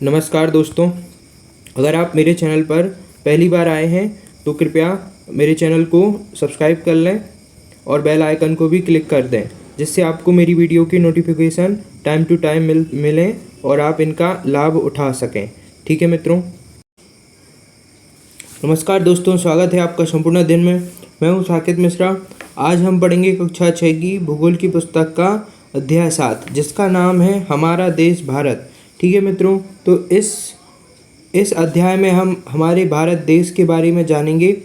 नमस्कार दोस्तों, अगर आप मेरे चैनल पर पहली बार आए हैं तो कृपया मेरे चैनल को सब्सक्राइब कर लें और बेल आइकन को भी क्लिक कर दें, जिससे आपको मेरी वीडियो की नोटिफिकेशन टाइम टू टाइम मिलें और आप इनका लाभ उठा सकें। ठीक है मित्रों। नमस्कार दोस्तों, स्वागत है आपका संपूर्ण दिन में। मैं हूं साकेत मिश्रा। आज हम पढ़ेंगे कक्षा 6 की भूगोल की पुस्तक का अध्याय 7, जिसका नाम है हमारा देश भारत। ठीक है मित्रों, तो इस अध्याय में हम हमारे भारत देश के बारे में जानेंगे।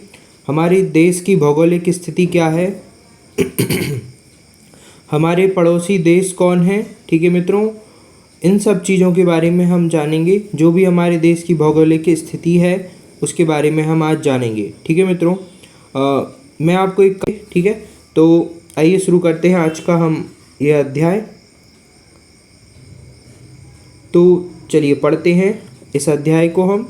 हमारे देश की भौगोलिक स्थिति क्या है, हमारे पड़ोसी देश कौन हैं। ठीक है मित्रों, इन सब चीज़ों के बारे में हम जानेंगे। जो भी हमारे देश की भौगोलिक स्थिति है उसके बारे में हम आज जानेंगे। ठीक है मित्रों, मैं आपको ठीक है, तो आइए शुरू करते हैं आज का हम ये अध्याय। तो चलिए पढ़ते हैं इस अध्याय को हम।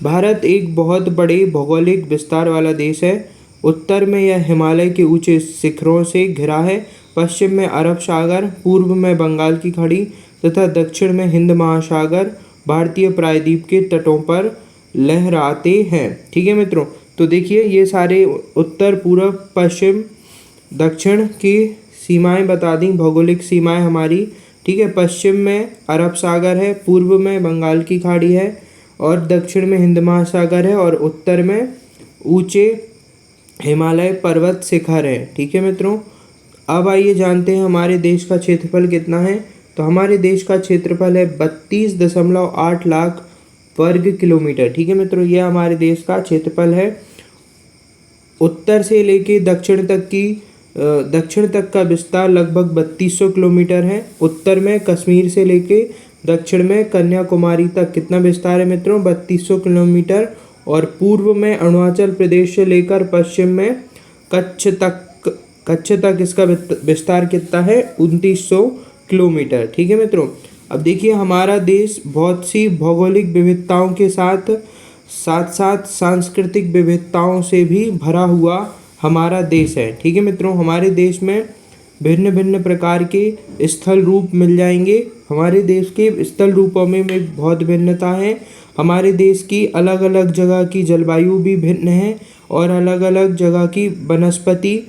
भारत एक बहुत बड़े भौगोलिक विस्तार वाला देश है। उत्तर में यह हिमालय के ऊंचे शिखरों से घिरा है, पश्चिम में अरब सागर, पूर्व में बंगाल की खाड़ी तथा दक्षिण में हिंद महासागर भारतीय प्रायद्वीप के तटों पर लहराते हैं। ठीक है मित्रों, तो देखिए ये सारे उत्तर, पूर्व, पश्चिम, दक्षिण की सीमाएं बता दी, भौगोलिक सीमाएं हमारी। ठीक है, पश्चिम में अरब सागर है, पूर्व में बंगाल की खाड़ी है और दक्षिण में हिंद महासागर है और उत्तर में ऊंचे हिमालय पर्वत शिखर है। ठीक है मित्रों, अब आइए जानते हैं हमारे देश का क्षेत्रफल कितना है। तो हमारे देश का क्षेत्रफल है 32.8 लाख वर्ग किलोमीटर। ठीक है मित्रों, यह हमारे देश का क्षेत्रफल है। उत्तर से लेके दक्षिण तक का विस्तार लगभग 3200 किलोमीटर है। उत्तर में कश्मीर से लेके दक्षिण में कन्याकुमारी तक कितना विस्तार है मित्रों, 3200 किलोमीटर। और पूर्व में अरुणाचल प्रदेश से लेकर पश्चिम में कच्छ तक इसका विस्तार कितना है, 2900 किलोमीटर। ठीक है मित्रों, अब देखिए हमारा देश बहुत सी भौगोलिक विविधताओं के साथ साथ सांस्कृतिक विविधताओं से भी भरा हुआ हमारा देश है। ठीक है मित्रों, हमारे देश में भिन्न भिन्न प्रकार के स्थल रूप मिल जाएंगे। हमारे देश के स्थल रूपों में बहुत भिन्नता है। हमारे देश की अलग अलग जगह की जलवायु भी भिन्न है और अलग अलग जगह की वनस्पति,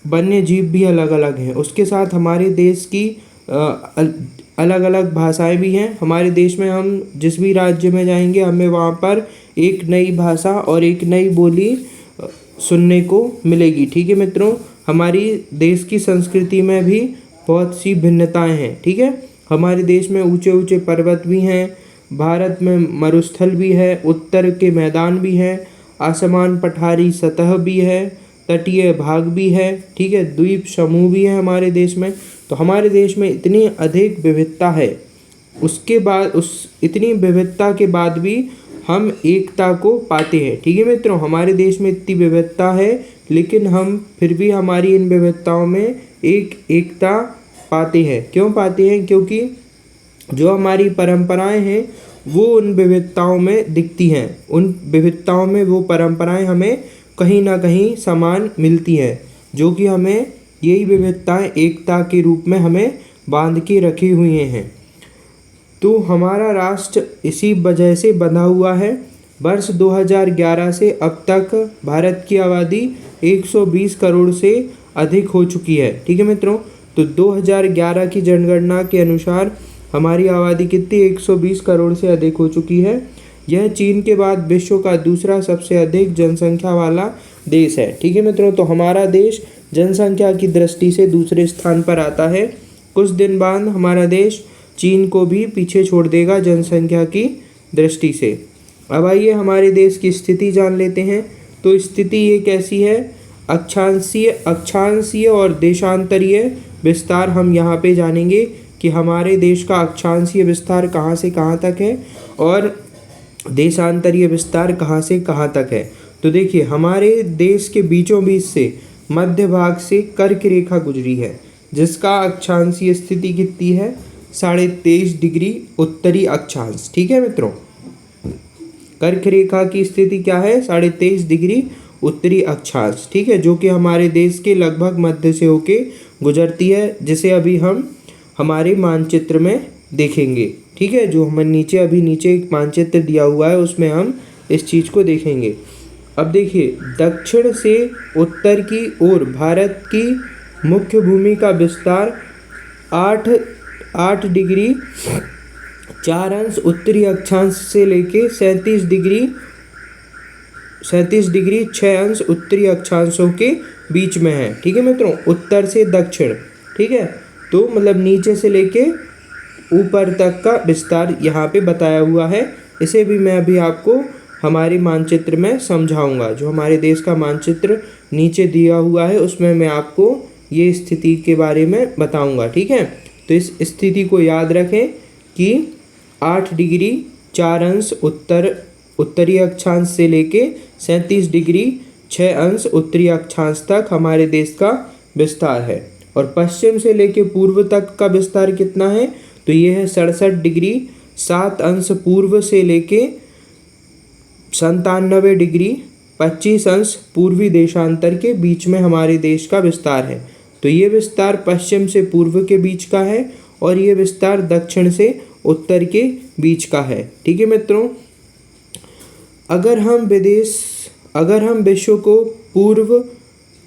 वन्य जीव भी अलग अलग हैं। उसके साथ हमारे देश की अलग अलग भाषाएं भी हैं। हमारे देश में हम जिस भी राज्य में जाएंगे हमें वहाँ पर एक नई भाषा और एक नई बोली सुनने को मिलेगी। ठीक है मित्रों, हमारी देश की संस्कृति में भी बहुत सी भिन्नताएं हैं। ठीक है, हमारे देश में ऊंचे ऊंचे पर्वत भी हैं, भारत में मरुस्थल भी है, उत्तर के मैदान भी हैं, आसमान पठारी सतह भी है, तटीय भाग भी है। ठीक है, द्वीप समूह भी है हमारे देश में। तो हमारे देश में इतनी अधिक विविधता है, उसके बाद इतनी विविधता के बाद भी हम एकता को पाते हैं। ठीक है मित्रों, हमारे देश में इतनी विविधता है लेकिन हम फिर भी हमारी इन विविधताओं में एकता पाते हैं। क्यों पाते हैं? क्योंकि जो हमारी परंपराएं हैं वो उन विविधताओं में दिखती हैं। उन विविधताओं में वो परंपराएं हमें कहीं ना कहीं समान मिलती हैं, जो कि हमें यही विविधताएं एकता के रूप में हमें बांध के रखी हुई हैं। तो हमारा राष्ट्र इसी वजह से बंधा हुआ है। वर्ष 2011 से अब तक भारत की आबादी 120 करोड़ से अधिक हो चुकी है। ठीक है मित्रों, तो 2011 की जनगणना के अनुसार हमारी आबादी कितनी, 120 करोड़ से अधिक हो चुकी है। यह चीन के बाद विश्व का दूसरा सबसे अधिक जनसंख्या वाला देश है। ठीक है मित्रों, तो हमारा देश जनसंख्या की दृष्टि से दूसरे स्थान पर आता है। कुछ दिन बाद हमारा देश चीन को भी पीछे छोड़ देगा जनसंख्या की दृष्टि से। अब आइए हमारे देश की स्थिति जान लेते हैं। तो स्थिति ये कैसी है, अक्षांशीय और देशांतरीय विस्तार हम यहाँ पे जानेंगे कि हमारे देश का अक्षांशीय विस्तार कहाँ से कहाँ तक है और देशांतरीय विस्तार कहाँ से कहाँ तक है। तो देखिए हमारे देश के बीचों बीच से मध्य भाग से कर्क रेखा गुजरी है, जिसका अक्षांशीय स्थिति कितनी है, 23.5 डिग्री उत्तरी अक्षांश। ठीक है मित्रों, कर्क रेखा की स्थिति क्या है, 23.5 डिग्री उत्तरी अक्षांश। ठीक है, जो कि हमारे देश के लगभग मध्य से होके गुजरती है, जिसे अभी हम हमारे मानचित्र में देखेंगे। ठीक है, जो हमें नीचे एक मानचित्र दिया हुआ है उसमें हम इस चीज़ को देखेंगे। अब देखिए, दक्षिण से उत्तर की ओर भारत की मुख्य भूमि का विस्तार 8 डिग्री 4 अंश उत्तरी अक्षांश से लेके 37 डिग्री 6 अंश उत्तरी अक्षांशों के बीच में है। ठीक है मित्रों, उत्तर से दक्षिण। ठीक है, तो मतलब नीचे से लेके ऊपर तक का विस्तार यहाँ पे बताया हुआ है। इसे भी मैं अभी आपको हमारे मानचित्र में समझाऊंगा। जो हमारे देश का मानचित्र नीचे दिया हुआ है उसमें मैं आपको ये स्थिति के बारे में बताऊंगा। ठीक है, तो इस स्थिति को याद रखें कि 8 डिग्री 4 अंश उत्तरी अक्षांश से लेके 37 डिग्री 6 अंश उत्तरी अक्षांश तक हमारे देश का विस्तार है। और पश्चिम से लेके पूर्व तक का विस्तार कितना है, तो ये है 67 डिग्री 7 अंश पूर्व से लेके 97 डिग्री 25 अंश पूर्वी देशांतर के बीच में हमारे देश का विस्तार है। तो ये विस्तार पश्चिम से पूर्व के बीच का है और ये विस्तार दक्षिण से उत्तर के बीच का है। ठीक है मित्रों, अगर हम विश्व को पूर्व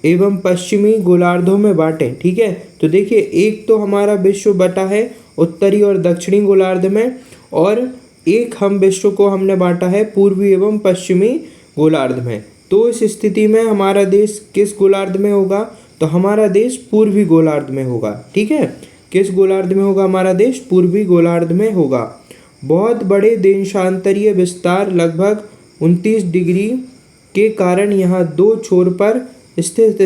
एवं पश्चिमी गोलार्धों में बांटें, ठीक है, तो देखिए एक तो हमारा विश्व बटा है उत्तरी और दक्षिणी गोलार्ध में, और एक हम विश्व को हमने बांटा है पूर्वी एवं पश्चिमी गोलार्ध में। तो इस स्थिति में हमारा देश किस गोलार्ध में होगा, तो हमारा देश पूर्वी गोलार्ध में होगा। ठीक है, किस गोलार्ध में होगा हमारा देश, पूर्वी गोलार्ध में होगा। बहुत बड़े देशांतरीय विस्तार लगभग 29 डिग्री के कारण यहाँ दो छोर पर स्थित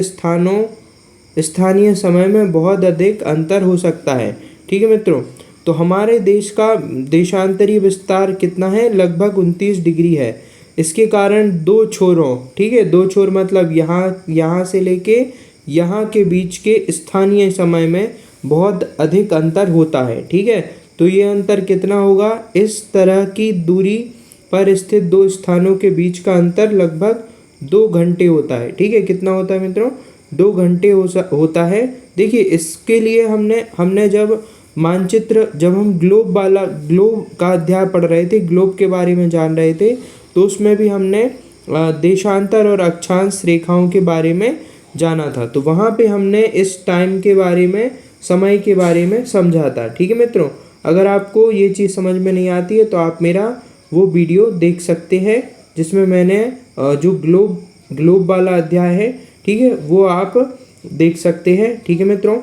स्थानीय समय में बहुत अधिक अंतर हो सकता है। ठीक है मित्रों, तो हमारे देश का देशांतरीय विस्तार कितना है, लगभग 29 डिग्री है। इसके कारण दो छोरों, ठीक है, दो छोर मतलब यहाँ से लेके यहाँ के बीच के स्थानीय समय में बहुत अधिक अंतर होता है। ठीक है, तो ये अंतर कितना होगा, इस तरह की दूरी पर स्थित दो स्थानों के बीच का अंतर लगभग 2 घंटे होता है। ठीक है, कितना होता है मित्रों, 2 घंटे होता है। देखिए इसके लिए हमने जब हम ग्लोब का अध्याय पढ़ रहे थे, ग्लोब के बारे में जान रहे थे, तो उसमें भी हमने देशांतर और अक्षांश रेखाओं के बारे में जाना था। तो वहाँ पे हमने इस टाइम के बारे में, समय के बारे में समझा था। ठीक है मित्रों, अगर आपको ये चीज़ समझ में नहीं आती है तो आप मेरा वो वीडियो देख सकते हैं जिसमें मैंने जो ग्लोब वाला अध्याय है, ठीक है, वो आप देख सकते हैं। ठीक है मित्रों,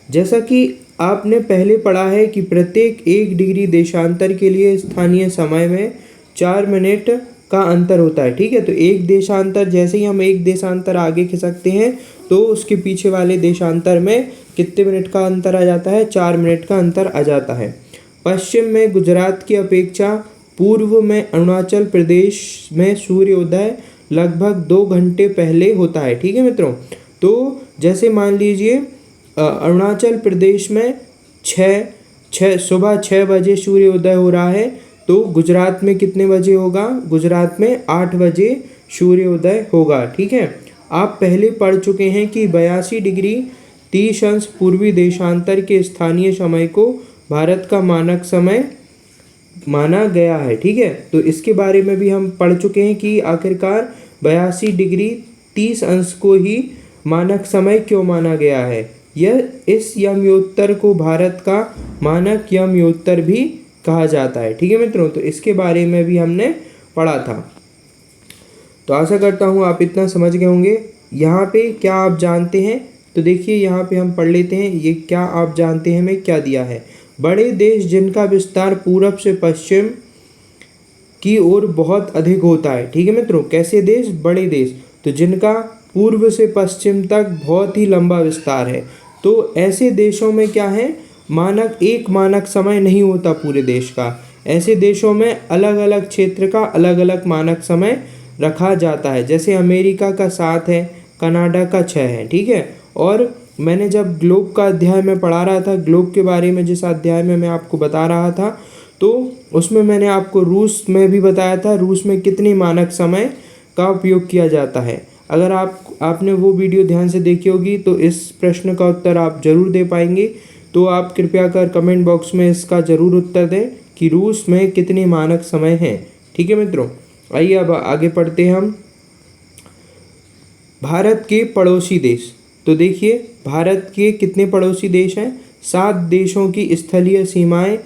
जैसा कि आपने पहले पढ़ा है कि प्रत्येक 1 डिग्री देशांतर के लिए स्थानीय समय में 4 मिनट का अंतर होता है। ठीक है, तो एक देशांतर, जैसे ही हम एक देशांतर आगे खिसकते हैं तो उसके पीछे वाले देशांतर में कितने मिनट का अंतर आ जाता है, 4 मिनट का अंतर आ जाता है। पश्चिम में गुजरात की अपेक्षा पूर्व में अरुणाचल प्रदेश में सूर्योदय लगभग 2 घंटे पहले होता है। ठीक है मित्रों, तो जैसे मान लीजिए अरुणाचल प्रदेश में सुबह 6 बजे सूर्योदय हो रहा है, तो गुजरात में कितने बजे होगा, गुजरात में 8 बजे सूर्योदय होगा। ठीक है, आप पहले पढ़ चुके हैं कि 82 डिग्री 30 अंश पूर्वी देशांतर के स्थानीय समय को भारत का मानक समय माना गया है। ठीक है, तो इसके बारे में भी हम पढ़ चुके हैं कि आखिरकार 82 डिग्री 30 अंश को ही मानक समय क्यों माना गया है। इस यमयोत्तर को भारत का मानक यमयोत्तर भी कहा जाता है। ठीक है मित्रों, तो इसके बारे में भी हमने पढ़ा था। तो आशा करता हूँ आप इतना समझ गए होंगे। यहाँ पे क्या आप जानते हैं, तो देखिए यहाँ पे हम पढ़ लेते हैं, ये क्या आप जानते हैं में क्या दिया है। बड़े देश जिनका विस्तार पूरब से पश्चिम की ओर बहुत अधिक होता है। ठीक है मित्रों, कैसे देश, बड़े देश, तो जिनका पूर्व से पश्चिम तक बहुत ही लंबा विस्तार है। तो ऐसे देशों में क्या है, एक मानक समय नहीं होता पूरे देश का। ऐसे देशों में अलग अलग क्षेत्र का अलग अलग मानक समय रखा जाता है। जैसे अमेरिका का 7 है, कनाडा का 6 है। ठीक है, और मैंने जब ग्लोब का अध्याय में पढ़ा रहा था, ग्लोब के बारे में जिस अध्याय में मैं आपको बता रहा था, तो उसमें मैंने आपको रूस में भी बताया था, रूस में कितनी मानक समय का उपयोग किया जाता है। अगर आपने वो वीडियो ध्यान से देखी होगी तो इस प्रश्न का उत्तर आप जरूर दे पाएंगे तो आप कृपया कर कमेंट बॉक्स में इसका ज़रूर उत्तर दें कि रूस में कितने मानक समय हैं। ठीक है मित्रों, आइए अब आगे पढ़ते हैं हम। भारत के पड़ोसी देश। तो देखिए भारत के कितने पड़ोसी देश हैं? 7 देशों की स्थलीय सीमाएं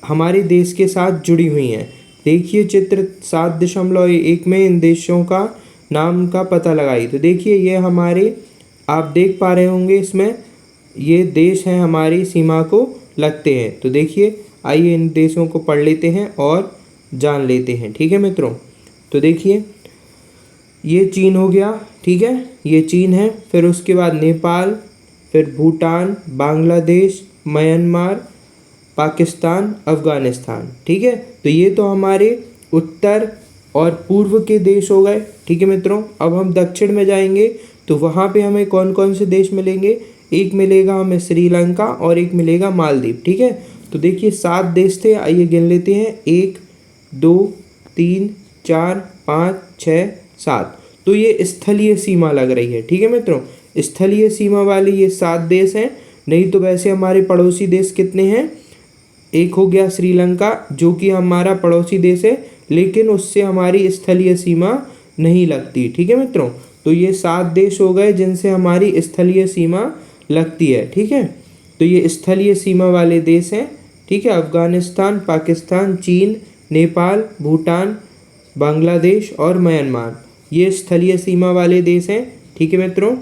हमारे देश के साथ जुड़ी हुई हैं। देखिए चित्र 7.1 में इन देशों का नाम का पता लगाइए। तो देखिए ये हमारे, आप देख पा रहे होंगे इसमें ये देश हैं हमारी सीमा को लगते हैं। तो देखिए आइए इन देशों को पढ़ लेते हैं और जान लेते हैं। ठीक है मित्रों, तो देखिए ये चीन हो गया, ठीक है, ये चीन है। फिर उसके बाद नेपाल, फिर भूटान, बांग्लादेश, म्यांमार, पाकिस्तान, अफ़गानिस्तान। ठीक है, तो ये तो हमारे उत्तर और पूर्व के देश हो गए। ठीक है मित्रों, अब हम दक्षिण में जाएंगे तो वहाँ पे हमें कौन कौन से देश मिलेंगे? एक मिलेगा हमें श्रीलंका और एक मिलेगा मालदीव। ठीक है, तो देखिए 7 देश थे, आइए गिन लेते हैं। 1 2 3 4 5 6 7। तो ये स्थलीय सीमा लग रही है। ठीक है मित्रों, स्थलीय सीमा वाले ये 7 देश हैं। नहीं तो वैसे हमारे पड़ोसी देश कितने हैं? एक हो गया श्रीलंका जो कि हमारा पड़ोसी देश है, लेकिन उससे हमारी स्थलीय सीमा नहीं लगती। ठीक है मित्रों, तो ये 7 देश हो गए जिनसे हमारी स्थलीय सीमा लगती है। ठीक है, तो ये स्थलीय सीमा वाले देश हैं। ठीक है, अफ़गानिस्तान, पाकिस्तान, चीन, नेपाल, भूटान, बांग्लादेश और म्यांमार, ये स्थलीय सीमा वाले देश हैं। ठीक है मित्रों,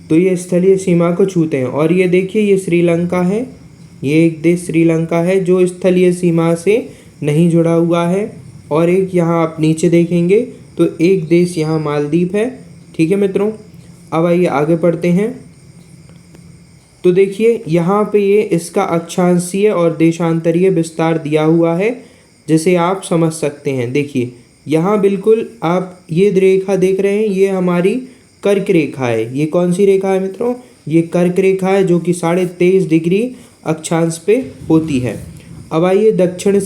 तो ये स्थलीय सीमा को छूते हैं। और ये देखिए ये श्रीलंका है, ये एक देश श्रीलंका है जो स्थलीय सीमा से नहीं जुड़ा हुआ है। और एक यहाँ आप नीचे देखेंगे तो एक देश यहाँ मालदीव है। ठीक है मित्रों, अब आइए आगे पढ़ते हैं। तो देखिए यहाँ पे ये इसका अक्षांशीय और देशांतरीय विस्तार दिया हुआ है, जैसे आप समझ सकते हैं। देखिए यहाँ बिल्कुल आप ये रेखा देख रहे हैं, ये हमारी कर्क रेखा है। ये कौन सी रेखा है मित्रों? ये कर्क रेखा है जो कि 23.5 डिग्री अक्षांश पे होती है। अब आइए दक्षिण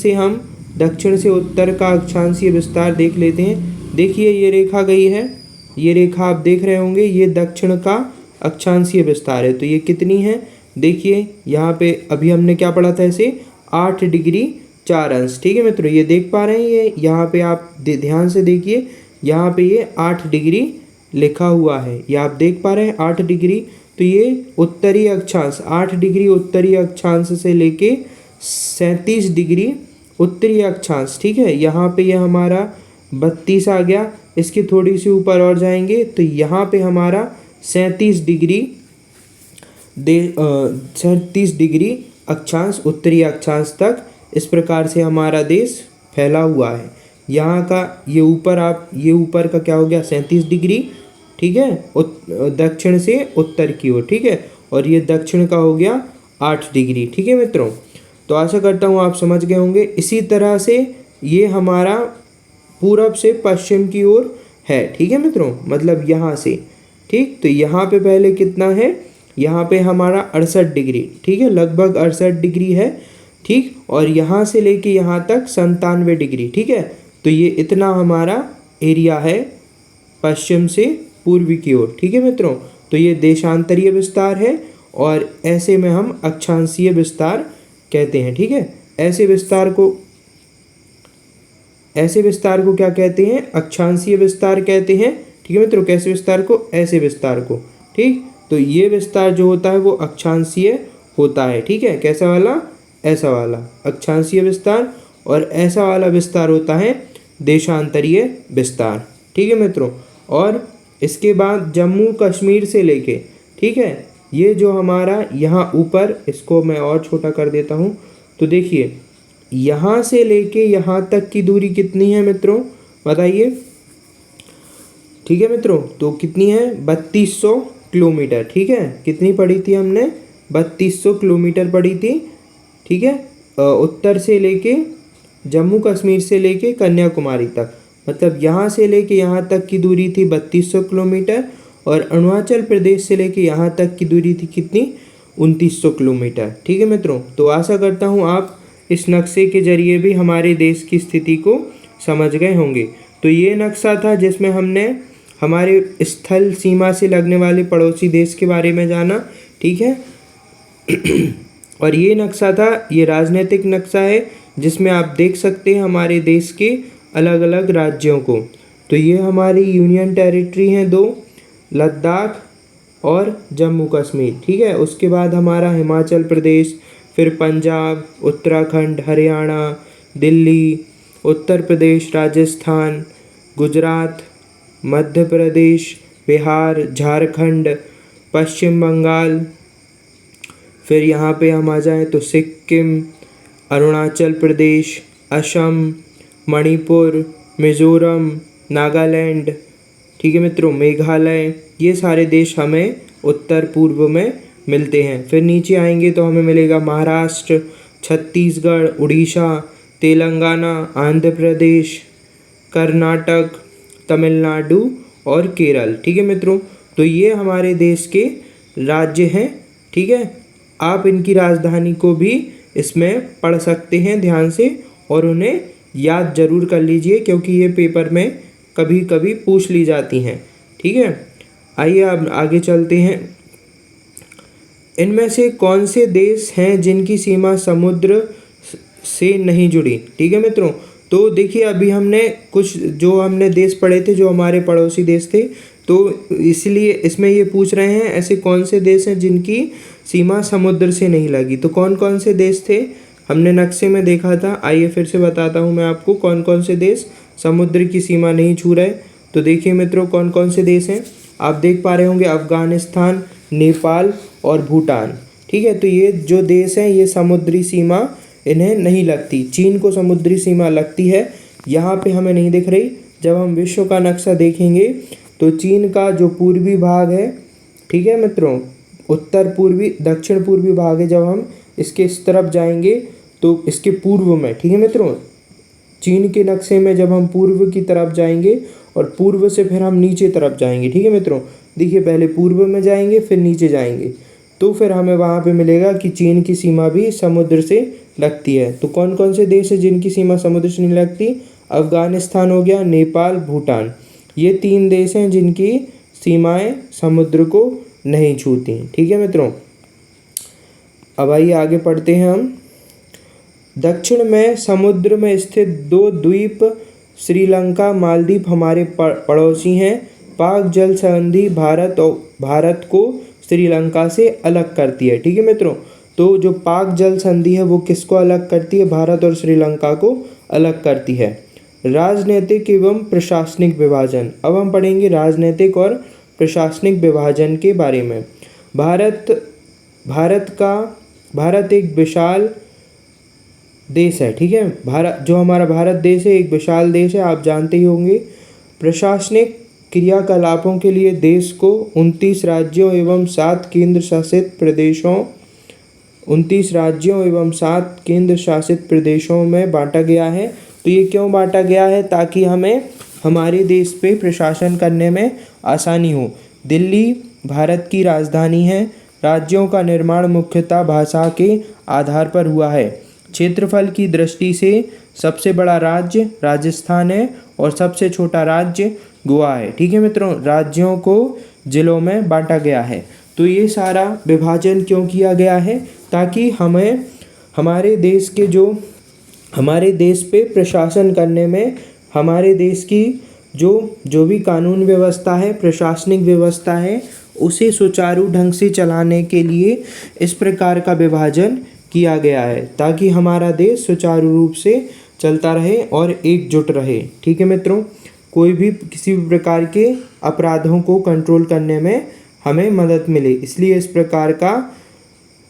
से उत्तर का अक्षांशीय विस्तार देख लेते हैं। देखिए ये रेखा गई है, ये रेखा आप देख रहे होंगे, ये दक्षिण का अक्षांशीय विस्तार है। तो ये कितनी है? देखिए यहाँ पे अभी हमने क्या पढ़ा था, इसे 8 डिग्री 4 अंश। ठीक है मित्रों, ये देख पा रहे हैं, ये यहाँ पे आप ध्यान से देखिए, यहाँ पे ये 8 डिग्री लिखा हुआ है, ये आप देख पा रहे हैं 8 डिग्री। तो ये उत्तरी अक्षांश 8 डिग्री उत्तरी अक्षांश से लेके 37 डिग्री उत्तरी अक्षांश। ठीक है, यहाँ पे ये हमारा 32 आ गया। इसके थोड़ी सी ऊपर और जाएंगे तो यहाँ पे हमारा 37 डिग्री अक्षांश उत्तरी अक्षांश तक, इस प्रकार से हमारा देश फैला हुआ है। यहाँ का ये ऊपर का क्या हो गया? 37 डिग्री। ठीक है, दक्षिण से उत्तर की ओर। ठीक है, और ये दक्षिण का हो गया 8 डिग्री। ठीक है मित्रों, तो आशा करता हूँ आप समझ गए होंगे। इसी तरह से ये हमारा पूरब से पश्चिम की ओर है। ठीक है मित्रों, मतलब यहाँ से, ठीक, तो यहाँ पे पहले कितना है? यहाँ पे हमारा 68 डिग्री। ठीक है, लगभग 68 डिग्री है। ठीक, और यहाँ से लेके यहाँ तक 97 डिग्री। ठीक है, तो ये इतना हमारा एरिया है पश्चिम से पूर्वी की ओर। ठीक है मित्रों, तो ये देशांतरीय विस्तार है और ऐसे में हम अक्षांशीय विस्तार कहते हैं। ठीक है, ऐसे विस्तार को क्या कहते हैं? अक्षांशीय विस्तार कहते हैं। ठीक है मित्रों, कैसे विस्तार को? ऐसे विस्तार को। ठीक, तो ये विस्तार जो होता है वो अक्षांशीय होता है। ठीक है, कैसा वाला? ऐसा वाला अक्षांशीय विस्तार, और ऐसा वाला विस्तार होता है देशांतरीय विस्तार। ठीक है मित्रों, और इसके बाद जम्मू कश्मीर से लेके, ठीक है, ये जो हमारा यहाँ ऊपर, इसको मैं और छोटा कर देता हूँ। तो देखिए यहाँ से लेके यहाँ तक की दूरी कितनी है मित्रों, बताइए। ठीक है मित्रों, तो कितनी है? 3200 किलोमीटर। ठीक है, कितनी पढ़ी थी हमने? 3200 किलोमीटर पढ़ी थी। ठीक है, उत्तर से लेके जम्मू कश्मीर से लेके कन्याकुमारी तक, मतलब यहाँ से लेके यहाँ तक की दूरी थी 3200 किलोमीटर, और अरुणाचल प्रदेश से लेके यहाँ तक की दूरी थी कितनी? 2900 किलोमीटर। ठीक है मित्रों, तो आशा करता हूँ आप इस नक्शे के जरिए भी हमारे देश की स्थिति को समझ गए होंगे। तो ये नक्शा था जिसमें हमने हमारे स्थल सीमा से लगने वाले पड़ोसी देश के बारे में जाना। ठीक है, और ये नक्शा था, ये राजनीतिक नक्शा है जिसमें आप देख सकते हैं हमारे देश के अलग अलग राज्यों को। तो ये हमारी यूनियन टेरिटरी हैं दो, लद्दाख और जम्मू कश्मीर, ठीक है। उसके बाद हमारा हिमाचल प्रदेश, फिर पंजाब, उत्तराखंड, हरियाणा, दिल्ली, उत्तर प्रदेश, राजस्थान, गुजरात, मध्य प्रदेश, बिहार, झारखंड, पश्चिम बंगाल, फिर यहाँ पे हम आ जाएँ तो सिक्किम, अरुणाचल प्रदेश, असम, मणिपुर, मिज़ोरम, नागालैंड, ठीक है मित्रों, मेघालय, ये सारे देश हमें उत्तर पूर्व में मिलते हैं। फिर नीचे आएंगे तो हमें मिलेगा महाराष्ट्र, छत्तीसगढ़, उड़ीसा, तेलंगाना, आंध्र प्रदेश, कर्नाटक, तमिलनाडु और केरल, ठीक है मित्रों। तो ये हमारे देश के राज्य हैं, ठीक है। आप इनकी राजधानी को भी इसमें पढ़ सकते हैं ध्यान से और उन्हें याद ज़रूर कर लीजिए, क्योंकि ये पेपर में कभी कभी पूछ ली जाती हैं, ठीक है। आइए अब आगे चलते हैं। इनमें से कौन से देश हैं जिनकी सीमा समुद्र से नहीं जुड़ी, ठीक है मित्रों। तो देखिए अभी हमने कुछ जो हमने देश पढ़े थे जो हमारे पड़ोसी देश थे, तो इसलिए इसमें ये पूछ रहे हैं ऐसे कौन से देश हैं जिनकी सीमा समुद्र से नहीं लगी। तो कौन कौन से देश थे हमने नक्शे में देखा था, आइए फिर से बताता हूँ मैं आपको कौन कौन से देश समुद्र की सीमा नहीं छू रहे। तो देखिए मित्रों कौन कौन से देश हैं, आप देख पा रहे होंगे, अफ़गानिस्तान, नेपाल और भूटान, ठीक है। तो ये जो देश हैं ये समुद्री सीमा इन्हें नहीं लगती। चीन को समुद्री सीमा लगती है, यहाँ पे हमें नहीं दिख रही। जब हम विश्व का नक्शा देखेंगे तो चीन का जो पूर्वी भाग है, ठीक है मित्रों, उत्तर पूर्वी दक्षिण पूर्वी भाग है, जब हम इसके इस तरफ जाएंगे तो इसके पूर्व में, ठीक है मित्रों, चीन के नक्शे में जब हम पूर्व की तरफ जाएंगे और पूर्व से फिर हम नीचे तरफ जाएंगे, ठीक है मित्रों। देखिए पहले पूर्व में जाएंगे फिर नीचे जाएंगे तो फिर हमें वहाँ पे मिलेगा कि चीन की सीमा भी समुद्र से लगती है। तो कौन कौन से देश हैं जिनकी सीमा समुद्र से नहीं लगती, अफ़गानिस्तान हो गया, नेपाल, भूटान, ये 3 देश हैं जिनकी सीमाएं समुद्र को नहीं छूती, ठीक है मित्रों। अब आइए आगे पढ़ते हैं हम। दक्षिण में समुद्र में स्थित 2 द्वीप श्रीलंका, मालदीव हमारे पड़ोसी हैं। पाक जल संधि भारत को श्रीलंका से अलग करती है, ठीक है मित्रों। तो जो पाक जल संधि है वो किसको अलग करती है, भारत और श्रीलंका को अलग करती है। राजनीतिक एवं प्रशासनिक विभाजन, अब हम पढ़ेंगे राजनीतिक और प्रशासनिक विभाजन के बारे में। भारत एक विशाल देश है, ठीक है। जो हमारा भारत देश है एक विशाल देश है, आप जानते ही होंगे। प्रशासनिक क्रियाकलापों के लिए देश को 29 राज्यों एवं 7 केंद्र शासित प्रदेशों में बांटा गया है। तो ये क्यों बांटा गया है, ताकि हमें हमारे देश पे प्रशासन करने में आसानी हो। दिल्ली भारत की राजधानी है। राज्यों का निर्माण मुख्यतः भाषा के आधार पर हुआ है। क्षेत्रफल की दृष्टि से सबसे बड़ा राज्य राजस्थान है और सबसे छोटा राज्य गोवा है, ठीक है मित्रों। राज्यों को जिलों में बांटा गया है। तो ये सारा विभाजन क्यों किया गया है, ताकि हमें हमारे देश पे प्रशासन करने में, हमारे देश की जो भी कानून व्यवस्था है, प्रशासनिक व्यवस्था है, उसे सुचारू ढंग से चलाने के लिए इस प्रकार का विभाजन किया गया है, ताकि हमारा देश सुचारू रूप से चलता रहे और एकजुट रहे, ठीक है मित्रों। कोई भी किसी भी प्रकार के अपराधों को कंट्रोल करने में हमें मदद मिले, इसलिए इस प्रकार का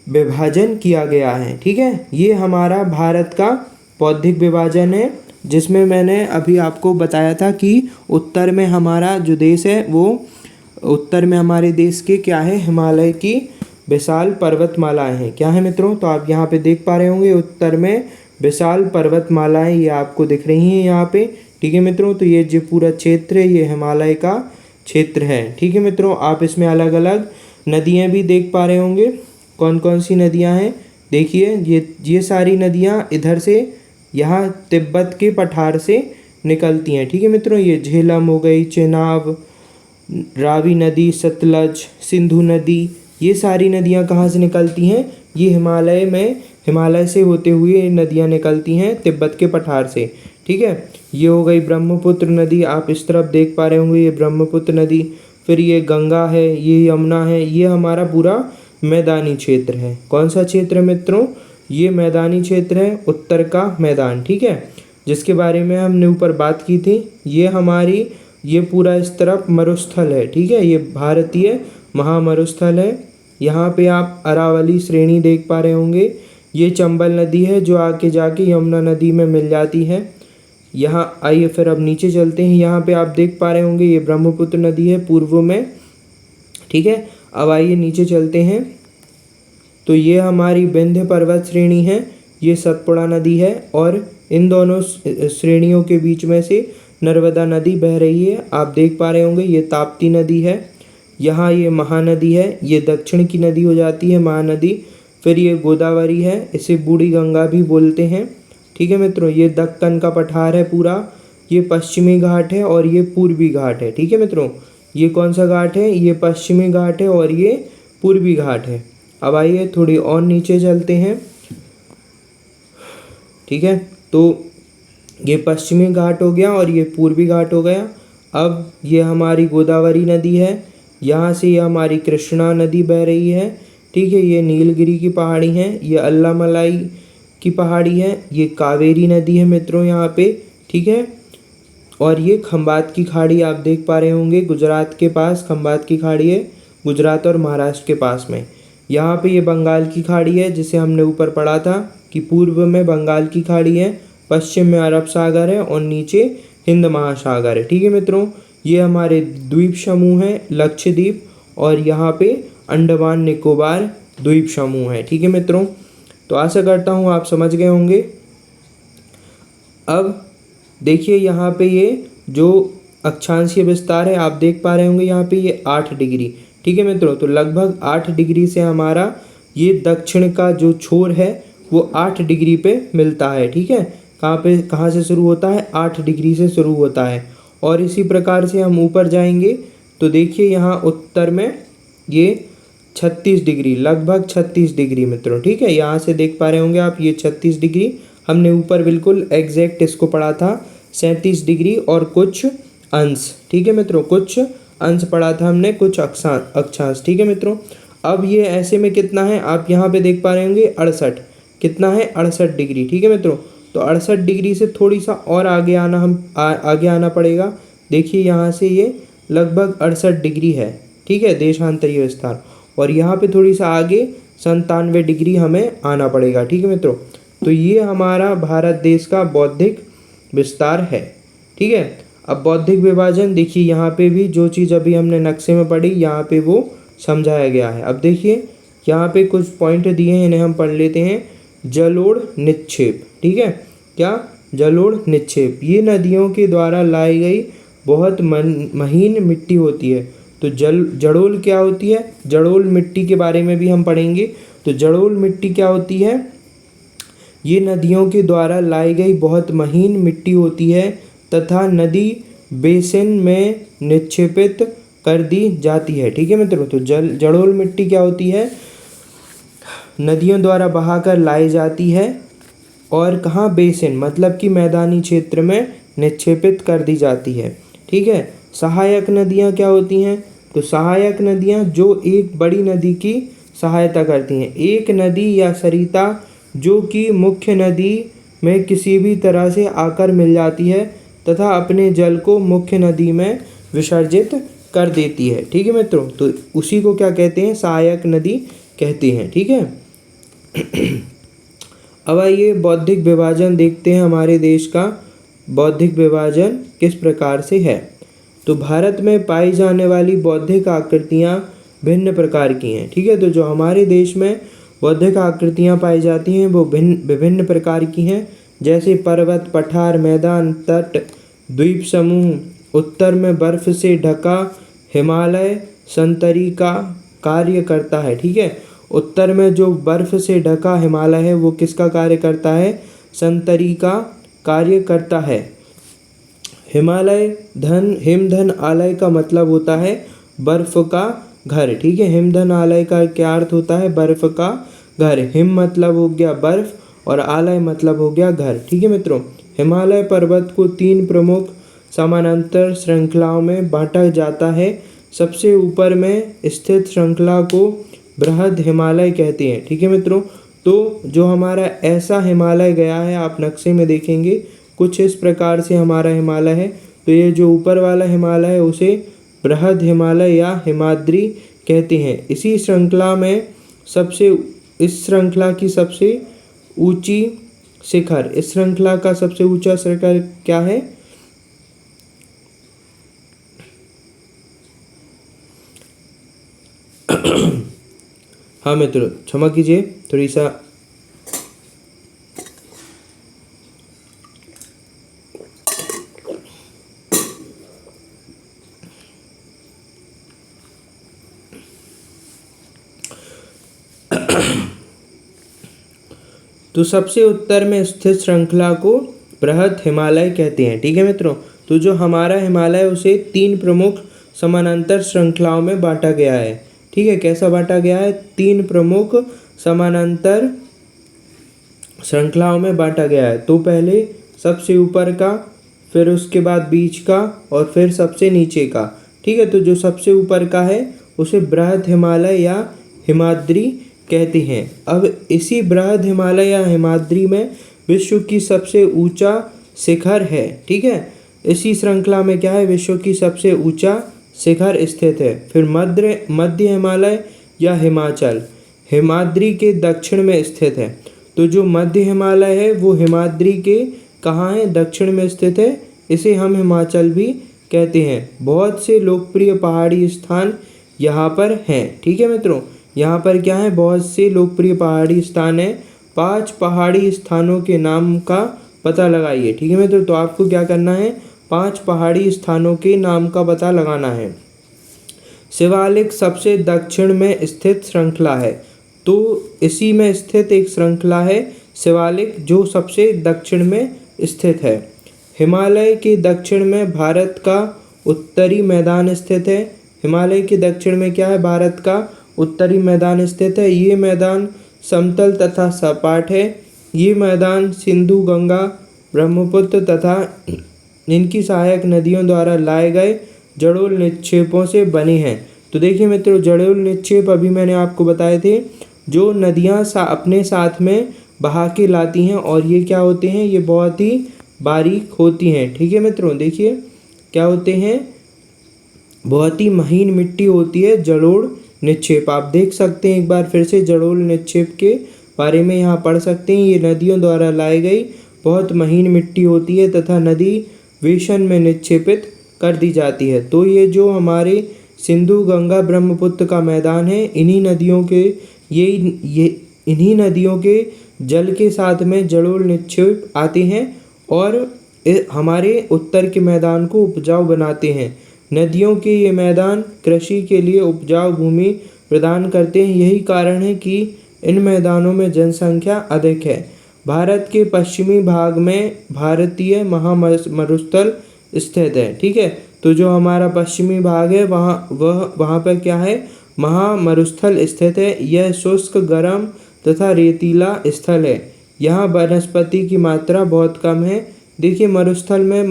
विभाजन किया गया है, ठीक है। ये हमारा भारत का बौद्धिक विभाजन है, जिसमें मैंने अभी आपको बताया था कि उत्तर में हमारा जो देश है वो उत्तर में हमारे देश के क्या है, हिमालय की विशाल पर्वतमालाएं हैं। क्या है मित्रों, तो आप यहाँ पे देख पा रहे होंगे उत्तर में विशाल पर्वतमालाएं ये आपको दिख रही हैं यहाँ पे, ठीक है मित्रों। तो ये जो पूरा क्षेत्र है ये हिमालय का क्षेत्र है, ठीक है मित्रों। आप इसमें अलग अलग नदियाँ भी देख पा रहे होंगे, कौन कौन सी नदियाँ हैं। देखिए ये सारी नदियाँ इधर से यहाँ तिब्बत के पठार से निकलती हैं, ठीक है मित्रों। ये झेलम हो गई, चेनाब, रावी नदी, सतलज, सिंधु नदी, ये सारी नदियाँ कहाँ से निकलती हैं, ये हिमालय से होते हुए ये नदियाँ निकलती हैं तिब्बत के पठार से। ठीक है, ये हो गई ब्रह्मपुत्र नदी, आप इस तरफ देख पा रहे होंगे ये ब्रह्मपुत्र नदी। फिर ये गंगा है, ये यमुना है, ये हमारा पूरा मैदानी क्षेत्र है। कौन सा क्षेत्र मित्रों? ये मैदानी क्षेत्र है, उत्तर का मैदान। ठीक है, जिसके बारे में हमने ऊपर बात की थी। ये पूरा इस तरफ मरुस्थल है। ठीक है, ये भारतीय महामरुस्थल है। यहाँ पे आप अरावली श्रेणी देख पा रहे होंगे। ये चंबल नदी है जो आके जाके यमुना नदी में मिल जाती है। यहाँ आइए फिर अब नीचे चलते हैं। यहाँ पे आप देख पा रहे होंगे ये ब्रह्मपुत्र नदी है पूर्व में। ठीक है, अब आइए नीचे चलते हैं। तो ये हमारी विंध्य पर्वत श्रेणी है, ये सतपुड़ा नदी है और इन दोनों श्रेणियों के बीच में से नर्मदा नदी बह रही है। आप देख पा रहे होंगे ये ताप्ती नदी है। यहाँ ये महानदी है, ये दक्षिण की नदी हो जाती है महानदी। फिर ये गोदावरी है, इसे बूढ़ी गंगा भी बोलते हैं। ठीक है मित्रों, ये दक्कन का पठार है पूरा। ये पश्चिमी घाट है और ये पूर्वी घाट है। ठीक है मित्रों, ये कौन सा घाट है? ये पश्चिमी घाट है और ये पूर्वी घाट है। अब आइए थोड़ी और नीचे चलते हैं। ठीक है, तो ये पश्चिमी घाट हो गया और ये पूर्वी घाट हो गया। अब ये हमारी गोदावरी नदी है, यहाँ से ये हमारी कृष्णा नदी बह रही है। ठीक है, ये नीलगिरी की पहाड़ी है, ये अल्लामलाई की पहाड़ी है, ये कावेरी नदी है मित्रों यहाँ पे। ठीक है, और ये खंबात की खाड़ी आप देख पा रहे होंगे, गुजरात के पास खंबात की खाड़ी है, गुजरात और महाराष्ट्र के पास में। यहाँ पे ये बंगाल की खाड़ी है, जिसे हमने ऊपर पढ़ा था कि पूर्व में बंगाल की खाड़ी है, पश्चिम में अरब सागर है और नीचे हिंद महासागर है। ठीक है मित्रों, ये हमारे द्वीप समूह है, लक्षद्वीप और यहाँ पे अंडमान निकोबार द्वीप समूह है। ठीक है मित्रों, तो आशा करता हूँ आप समझ गए होंगे। अब देखिए यहाँ पे ये जो अक्षांशीय विस्तार है आप देख पा रहे होंगे यहाँ पे ये 8 डिग्री। ठीक है मित्रों, तो लगभग 8 डिग्री से हमारा ये दक्षिण का जो छोर है वो 8 डिग्री पे मिलता है। ठीक है, कहाँ से शुरू होता है? 8 डिग्री से शुरू होता है। और इसी प्रकार से हम ऊपर जाएंगे तो देखिए यहाँ उत्तर में ये 36 डिग्री, लगभग 36 डिग्री मित्रों। ठीक है, यहाँ से देख पा रहे होंगे आप ये 36 डिग्री। हमने ऊपर बिल्कुल एग्जैक्ट इसको पढ़ा था 37 डिग्री और कुछ अंश। ठीक है मित्रों, कुछ अंश पढ़ा था हमने, कुछ अक्षांश। ठीक है मित्रों, अब ये ऐसे में कितना है आप यहाँ पे देख पा रहे होंगे 68। कितना है? 68 डिग्री। ठीक है मित्रों, तो 68 डिग्री से थोड़ी सा और आगे आना पड़ेगा। देखिए यहाँ से ये लगभग 68 डिग्री है। ठीक है, देशांतरीय विस्तार। और यहाँ पे थोड़ी सा आगे 97 डिग्री हमें आना पड़ेगा। ठीक है मित्रों, तो ये हमारा भारत देश का बौद्धिक विस्तार है। ठीक है, अब बौद्धिक विभाजन देखिए यहाँ पे भी जो चीज़ अभी हमने नक्शे में पढ़ी यहाँ पे वो समझाया गया है। अब देखिए यहाँ पे कुछ पॉइंट दिए हैं, इन्हें हम पढ़ लेते हैं। जलोढ़ निक्षेप। ठीक है, क्या? जलोढ़ निक्षेप। ये नदियों के द्वारा लाई गई बहुत महीन मिट्टी होती है। तो जड़ोल क्या होती है? जड़ोल मिट्टी के बारे में भी हम पढ़ेंगे। तो जड़ोल मिट्टी क्या होती है? ये नदियों के द्वारा लाई गई बहुत महीन मिट्टी होती है तथा नदी बेसिन में निक्षेपित कर दी जाती है। ठीक है मित्रों, तो जड़ोल मिट्टी क्या होती है? नदियों द्वारा बहाकर लाई जाती है और कहाँ? बेसिन मतलब कि मैदानी क्षेत्र में निक्षेपित कर दी जाती है। ठीक है, सहायक नदियाँ क्या होती हैं? तो सहायक नदियाँ जो एक बड़ी नदी की सहायता करती हैं। एक नदी या सरिता जो कि मुख्य नदी में किसी भी तरह से आकर मिल जाती है तथा अपने जल को मुख्य नदी में विसर्जित कर देती है। ठीक है मित्रों, तो उसी को क्या कहते हैं? सहायक नदी कहते हैं। ठीक है, अब आइए बौद्धिक विभाजन देखते हैं। हमारे देश का बौद्धिक विभाजन किस प्रकार से है। तो भारत में पाई जाने वाली बौद्धिक आकृतियाँ भिन्न प्रकार की हैं। ठीक है, तो जो हमारे देश में बौद्धिक आकृतियाँ पाई जाती हैं वो विभिन्न प्रकार की हैं, जैसे पर्वत, पठार, मैदान, तट, द्वीप समूह। उत्तर में बर्फ से ढका हिमालय संतरी का कार्य करता है। ठीक है, उत्तर में जो बर्फ से ढका हिमालय है वो किसका कार्य करता है? संतरी का कार्य करता है। हिमधन आलय का मतलब होता है बर्फ का घर। ठीक है, हिमधन आलय का क्या अर्थ होता है? बर्फ का घर। हिम मतलब हो गया बर्फ और आलय मतलब हो गया घर। ठीक है मित्रों, हिमालय पर्वत को 3 प्रमुख समानांतर श्रृंखलाओं में बांटा जाता है। सबसे ऊपर में स्थित श्रृंखला को बृहद हिमालय कहते हैं। ठीक है मित्रों, तो जो हमारा ऐसा हिमालय गया है, आप नक्शे में देखेंगे कुछ इस प्रकार से हमारा हिमालय है। तो ये जो ऊपर वाला हिमालय है उसे बृहद हिमालय या हिमाद्री कहते हैं। इस श्रृंखला की सबसे ऊंची शिखर, इस श्रृंखला का सबसे ऊंचा शिखर क्या है? हाँ मित्रों, क्षमा कीजिए, थोड़ी सा तो सबसे उत्तर में स्थित श्रृंखला को बृहद हिमालय कहते हैं। ठीक है मित्रों, तो जो हमारा हिमालय उसे 3 प्रमुख समानांतर श्रृंखलाओं में बांटा गया है। ठीक है, कैसा बांटा गया है? 3 प्रमुख समानांतर श्रृंखलाओं में बांटा गया है। तो पहले सबसे ऊपर का, फिर उसके बाद बीच का और फिर सबसे नीचे का। ठीक है, तो जो सबसे ऊपर का है उसे बृहद हिमालय या हिमाद्री कहते हैं। अब इसी बृहद हिमालय या हिमाद्री में विश्व की सबसे ऊंचा शिखर है। ठीक है, इसी श्रृंखला में क्या है? विश्व की सबसे ऊंचा शिखर स्थित है। फिर मध्य हिमालय या हिमाचल हिमाद्री के दक्षिण में स्थित है। तो जो मध्य हिमालय है वो हिमाद्री के कहाँ है? दक्षिण में स्थित है। इसे हम हिमाचल भी कहते हैं। बहुत से लोकप्रिय पहाड़ी स्थान यहाँ पर हैं। ठीक है मित्रों, यहाँ पर क्या है? बहुत से लोकप्रिय पहाड़ी स्थान हैं। 5 पहाड़ी स्थानों के नाम का पता लगाइए। ठीक है मित्रों, तो आपको क्या करना है? 5 पहाड़ी स्थानों के नाम का पता लगाना है। शिवालिक सबसे दक्षिण में स्थित श्रृंखला है। तो इसी में स्थित एक श्रृंखला है शिवालिक, जो सबसे दक्षिण में स्थित है। हिमालय के दक्षिण में भारत का उत्तरी मैदान स्थित है। हिमालय के दक्षिण में क्या है? भारत का उत्तरी मैदान स्थित है। ये मैदान समतल तथा सपाट है। ये मैदान सिंधु, गंगा, ब्रह्मपुत्र तथा इनकी सहायक नदियों द्वारा लाए गए जड़ोल निक्षेपों से बने हैं। तो देखिए मित्रों, जड़ोल निक्षेप अभी मैंने आपको बताए थे, जो नदियाँ अपने साथ में बहा के लाती हैं, और ये क्या होते हैं? ये बहुत ही बारीक होती हैं। ठीक है मित्रों, देखिए क्या होते हैं? बहुत ही महीन मिट्टी होती है जड़ोल निक्षेप। आप देख सकते हैं, एक बार फिर से जड़ोल निक्षेप के बारे में यहाँ पढ़ सकते हैं। ये नदियों द्वारा लाई गई बहुत महीन मिट्टी होती है तथा नदी वेशन में निक्षेपित कर दी जाती है। तो ये जो हमारे सिंधु, गंगा, ब्रह्मपुत्र का मैदान है, इन्हीं नदियों के जल के साथ में जड़ोल निक्षेप आते हैं और हमारे उत्तर के मैदान को उपजाऊ बनाते हैं। नदियों के ये मैदान कृषि के लिए उपजाऊ भूमि प्रदान करते हैं। यही कारण है कि इन मैदानों में जनसंख्या अधिक है। भारत के पश्चिमी भाग में भारतीय महामरुस्थल स्थित है। ठीक है, तो जो हमारा पश्चिमी भाग है वहाँ पर क्या है? महामरुस्थल स्थित है। यह शुष्क, गर्म तथा रेतीला स्थल है। यहाँ वनस्पति की मात्रा बहुत कम है। देखिए, मरुस्थल में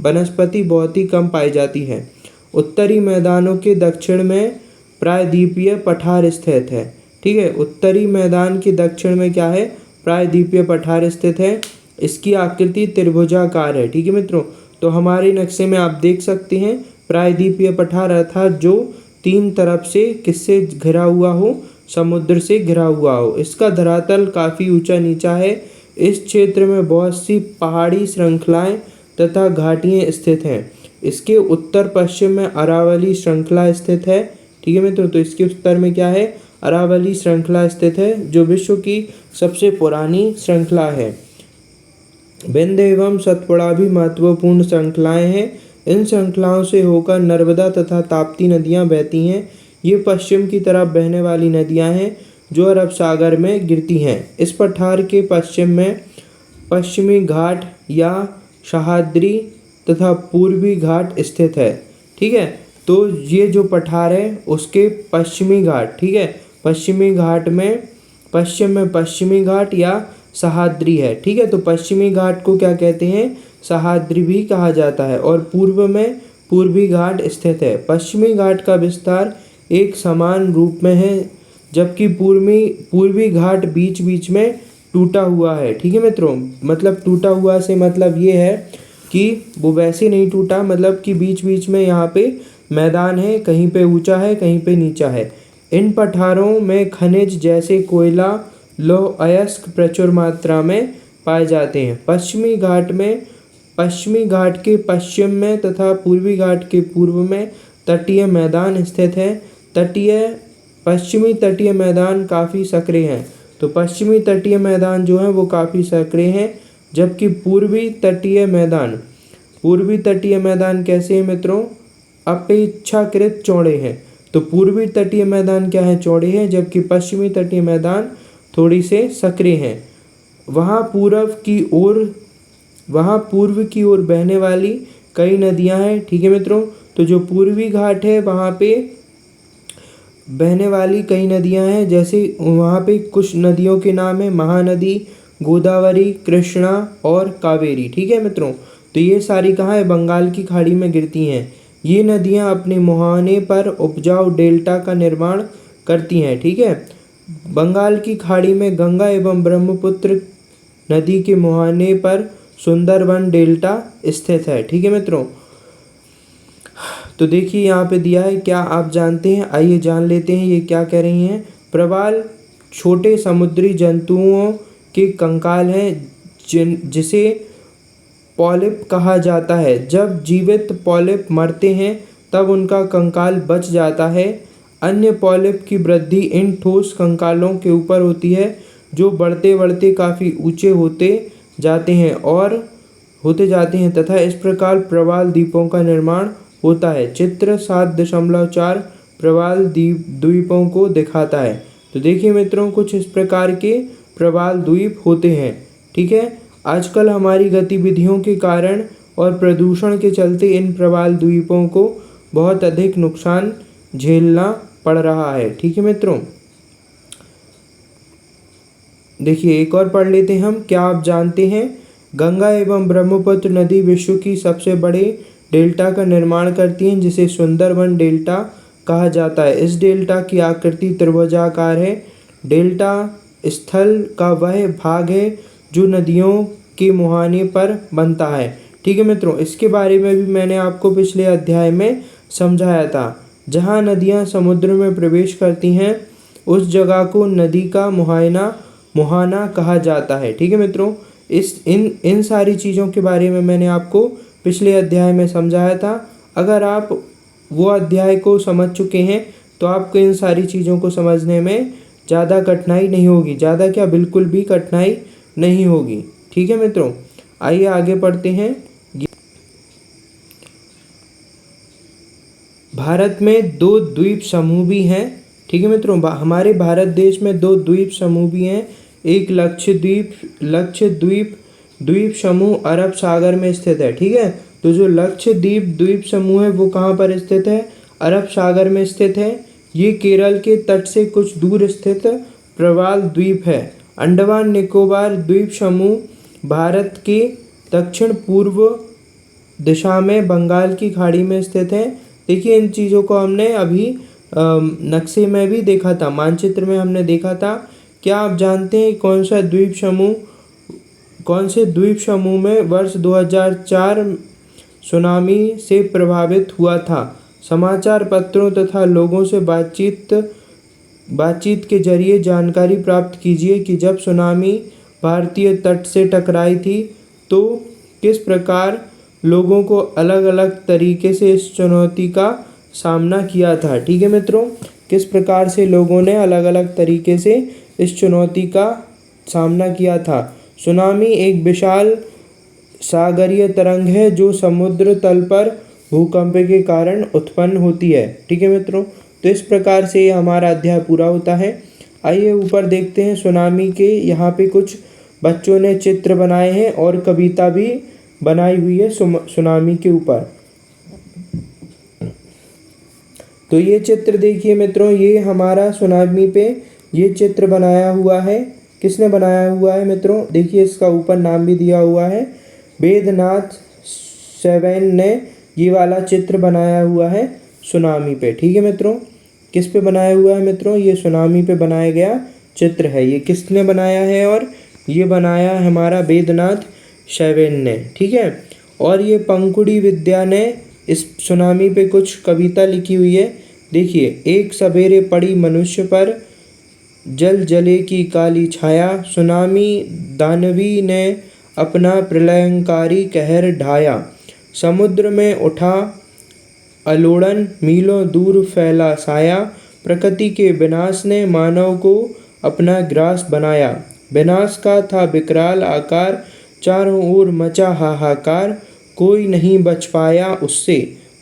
वनस्पति बहुत ही कम पाई जाती है। उत्तरी मैदानों के दक्षिण में प्रायद्वीपीय पठार स्थित है। ठीक है, उत्तरी मैदान के दक्षिण में क्या है? प्रायद्वीपीय पठार स्थित है। इसकी आकृति त्रिभुजाकार है। ठीक है मित्रों, तो हमारे नक्शे में आप देख सकते हैं प्रायद्वीपीय पठार अर्थात जो 3 तरफ से किससे घिरा हुआ हो? समुद्र से घिरा हुआ हो। इसका धरातल काफ़ी ऊंचा नीचा है। इस क्षेत्र में बहुत सी पहाड़ी श्रृंखलाएं तथा घाटियां स्थित हैं। इसके उत्तर पश्चिम में अरावली श्रृंखला स्थित है। ठीक है मित्रों, तो इसके उत्तर में क्या है? अरावली श्रृंखला स्थित है, जो विश्व की सबसे पुरानी श्रृंखला है। विंध्य एवं सतपुड़ा भी महत्वपूर्ण श्रृंखलाएं हैं। इन श्रृंखलाओं से होकर नर्मदा तथा ताप्ती नदियां बहती हैं। ये पश्चिम की तरफ बहने वाली नदियां हैं जो अरब सागर में गिरती हैं। इस पठार के पश्चिम में पश्चिमी घाट या सह्याद्री तथा पूर्वी घाट स्थित है। ठीक है, तो ये जो पठार है उसके पश्चिमी घाट, ठीक है, पश्चिमी घाट में पश्चिम में पश्चिमी घाट या सह्याद्री है। ठीक है, तो पश्चिमी घाट को क्या कहते हैं, सह्याद्री भी कहा जाता है। और पूर्व में पूर्वी घाट स्थित है। पश्चिमी घाट का विस्तार एक समान रूप में है, जबकि पूर्वी घाट बीच बीच में टूटा हुआ है। ठीक है मित्रों, मतलब टूटा हुआ से मतलब ये है कि वो वैसे नहीं टूटा, मतलब कि बीच बीच में यहाँ पे मैदान है, कहीं पे ऊंचा है, कहीं पे नीचा है। इन पठारों में खनिज जैसे कोयला, लौह अयस्क प्रचुर मात्रा में पाए जाते हैं। पश्चिमी घाट के पश्चिम में तथा पूर्वी घाट के पूर्व में तटीय मैदान स्थित है। पश्चिमी तटीय मैदान काफ़ी सक्रिय हैं। तो पश्चिमी तटीय मैदान जो है वो काफ़ी सक्रिय हैं, जबकि पूर्वी तटीय मैदान कैसे हैं मित्रों, अपेक्षाकृत चौड़े हैं। तो पूर्वी तटीय मैदान क्या है, चौड़े हैं, जबकि पश्चिमी तटीय मैदान थोड़ी से सक्रिय हैं। वहाँ पूर्व की ओर बहने वाली कई नदियाँ हैं। ठीक है मित्रों, तो जो पूर्वी घाट है वहाँ पे बहने वाली कई नदियाँ हैं, जैसे वहाँ पे कुछ नदियों के नाम है महानदी, गोदावरी, कृष्णा और कावेरी। ठीक है मित्रों, तो ये सारी कहाँ है, बंगाल की खाड़ी में गिरती हैं। ये नदियाँ अपने मुहाने पर उपजाऊ डेल्टा का निर्माण करती हैं। ठीक है, बंगाल की खाड़ी में गंगा एवं ब्रह्मपुत्र नदी के मुहाने पर सुंदरबन डेल्टा स्थित है। ठीक है मित्रों, तो देखिए यहाँ पे दिया है, क्या आप जानते हैं, आइए जान लेते हैं ये क्या कह रही हैं। प्रवाल छोटे समुद्री जंतुओं के कंकाल हैं जिसे पॉलिप कहा जाता है। जब जीवित पॉलिप मरते हैं तब उनका कंकाल बच जाता है। अन्य पॉलिप की वृद्धि इन ठोस कंकालों के ऊपर होती है, जो बढ़ते बढ़ते काफ़ी ऊंचे होते जाते हैं तथा इस प्रकार प्रवाल द्वीपों का निर्माण होता है। चित्र 7.4 प्रवाल द्वीपों को दिखाता है। तो देखिए मित्रों, कुछ इस प्रकार के प्रवाल द्वीप होते हैं। ठीक है, आजकल हमारी गतिविधियों के कारण और प्रदूषण के चलते इन प्रवाल द्वीपों को बहुत अधिक नुकसान झेलना पड़ रहा है। ठीक है मित्रों, देखिए एक और पढ़ लेते हैं हम। क्या आप जानते हैं, गंगा एवं ब्रह्मपुत्र नदी विश्व की सबसे बड़े डेल्टा का निर्माण करती हैं, जिसे सुंदरबन डेल्टा कहा जाता है। इस डेल्टा की आकृति त्रिभुजाकार है। डेल्टा स्थल का वह भाग है जो नदियों के मुहाने पर बनता है। ठीक है मित्रों, इसके बारे में भी मैंने आपको पिछले अध्याय में समझाया था। जहाँ नदियाँ समुद्र में प्रवेश करती हैं उस जगह को नदी का मुहाना कहा जाता है। ठीक है मित्रों, इन सारी चीज़ों के बारे में मैंने आपको पिछले अध्याय में समझाया था। अगर आप वो अध्याय को समझ चुके हैं तो आपको इन सारी चीज़ों को समझने में ज़्यादा कठिनाई नहीं होगी, ज़्यादा क्या बिल्कुल भी कठिनाई नहीं होगी। ठीक है मित्रों, आइए आगे पढ़ते हैं। भारत में 2 द्वीप समूह भी हैं। ठीक है मित्रों, हमारे भारत देश में 2 द्वीप समूह भी हैं। एक लक्षद्वीप द्वीप समूह अरब सागर में स्थित है। ठीक है, तो जो लक्षद्वीप द्वीप समूह है वो कहाँ पर स्थित है, अरब सागर में स्थित है। ये केरल के तट से कुछ दूर स्थित प्रवाल द्वीप है। अंडमान निकोबार द्वीप समूह भारत के दक्षिण पूर्व दिशा में बंगाल की खाड़ी में स्थित है। देखिए इन चीज़ों को हमने अभी नक्शे में भी देखा था, मानचित्र में हमने देखा था। क्या आप जानते हैं कौन से द्वीप समूह में वर्ष 2004 सुनामी से प्रभावित हुआ था। समाचार पत्रों तथा लोगों से बातचीत के जरिए जानकारी प्राप्त कीजिए कि जब सुनामी भारतीय तट से टकराई थी तो किस प्रकार लोगों को अलग अलग तरीके से इस चुनौती का सामना किया था। ठीक है मित्रों, किस प्रकार से लोगों ने अलग अलग तरीके से इस चुनौती का सामना किया था। सुनामी एक विशाल सागरीय तरंग है जो समुद्र तल पर भूकंप के कारण उत्पन्न होती है। ठीक है मित्रों, तो इस प्रकार से हमारा अध्याय पूरा होता है। आइए ऊपर देखते हैं सुनामी के, यहाँ पे कुछ बच्चों ने चित्र बनाए हैं और कविता भी बनाई हुई है सुनामी के ऊपर। तो ये चित्र देखिए मित्रों, ये हमारा सुनामी पे ये चित्र बनाया हुआ है, किसने बनाया हुआ है मित्रों? देखिए इसका ऊपर नाम भी दिया हुआ है, वेदनाथ सेवेन ने ये वाला चित्र बनाया हुआ है सुनामी पे। ठीक है मित्रों, किस पे बनाया हुआ है मित्रों? ये सुनामी पे बनाया गया चित्र है। ये किसने बनाया है? और ये बनाया है हमारा वेदनाथ सेवेन ने। ठीक है, और ये पंखुड़ी विद्या ने इस सुनामी पे कुछ कविता लिखी हुई है। देखिए, एक सवेरे पड़ी मनुष्य पर जल जले की काली छाया, सुनामी दानवी ने अपना प्रलयंकारी कहर ढाया, समुद्र में उठा अलोड़न मीलों दूर फैला साया, प्रकृति के विनाश ने मानव को अपना ग्रास बनाया, विनाश का था विकराल आकार, चारों ओर मचा हाहाकार, कोई नहीं बच पाया उससे,